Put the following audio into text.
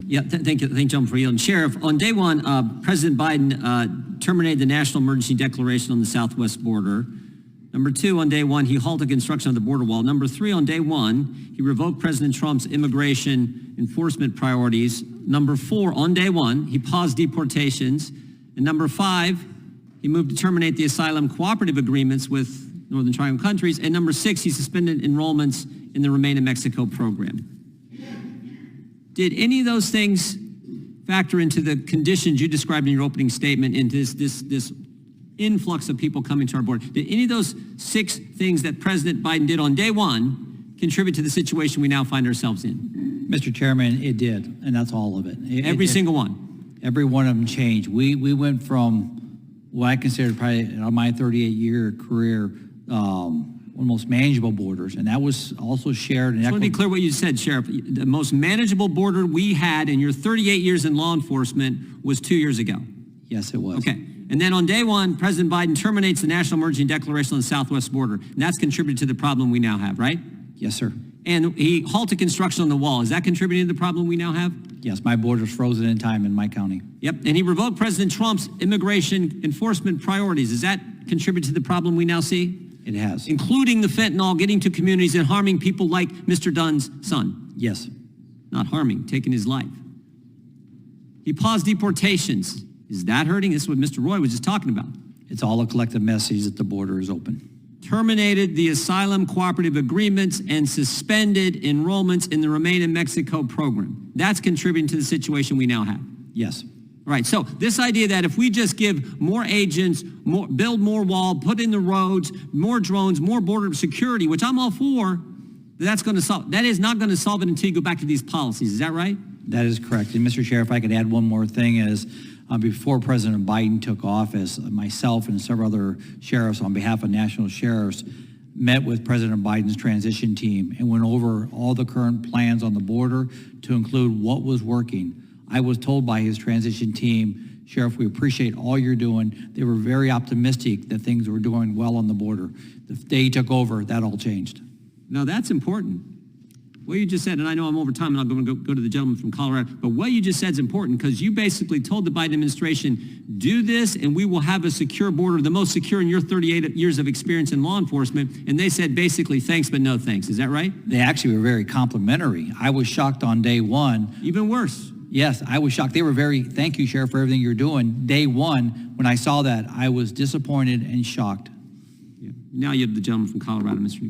Yeah, thank you, John, for yielding. Sheriff, on day one, President Biden terminated the national emergency declaration on the southwest border. Number two, on day one, he halted construction of the border wall. Number three, on day one, he revoked President Trump's immigration enforcement priorities. Number four, on day one, he paused deportations. And number five, he moved to terminate the asylum cooperative agreements with Northern Triangle countries. And number six, he suspended enrollments in the Remain in Mexico program. Did any of those things factor into the conditions you described in your opening statement, into this influx of people coming to our border? Did any of those six things that President Biden did on day one contribute to the situation we now find ourselves in? Mr. Chairman, it did, and that's all of it. Every single one? Every one of them changed. We went from what I consider probably in my 38-year career, one of the most manageable borders, and that was also shared. I just want to be clear what you said, Sheriff. The most manageable border we had in your 38 years in law enforcement was 2 years ago. Yes, it was. Okay. And then on day one, President Biden terminates the national emergency declaration on the southwest border, and that's contributed to the problem we now have, right? Yes, sir. And he halted construction on the wall. Is that contributing to the problem we now have? Yes, my border's frozen in time in my county. Yep. And he revoked President Trump's immigration enforcement priorities. Does that contribute to the problem we now see? It has. Including the fentanyl getting to communities and harming people like Mr. Dunn's son. Yes. Not harming, taking his life. He paused deportations. Is that hurting? This is what Mr. Roy was just talking about. It's all a collective message that the border is open. Terminated the asylum cooperative agreements and suspended enrollments in the Remain in Mexico program. That's contributing to the situation we now have. Yes. All right, so this idea that if we just give more agents, build more wall, put in the roads, more drones, more border security, which I'm all for, that's going to solve. That is not going to solve it until you go back to these policies. Is that right? That is correct. And Mr. Sheriff, I could add one more thing is before President Biden took office, myself and several other sheriffs on behalf of national sheriffs met with President Biden's transition team and went over all the current plans on the border to include what was working. I was told by his transition team, Sheriff, we appreciate all you're doing. They were very optimistic that things were doing well on the border. The day he took over, that all changed. Now, that's important. What you just said, and I know I'm over time and I'm going to go to the gentleman from Colorado, but what you just said is important because you basically told the Biden administration, do this and we will have a secure border, the most secure in your 38 years of experience in law enforcement. And they said basically, thanks, but no thanks. Is that right? They actually were very complimentary. I was shocked on day one. Even worse. Yes, I was shocked. They were thank you, Sheriff, for everything you're doing. Day one, when I saw that, I was disappointed and shocked. Yeah. Now you have the gentleman from Colorado, Mr.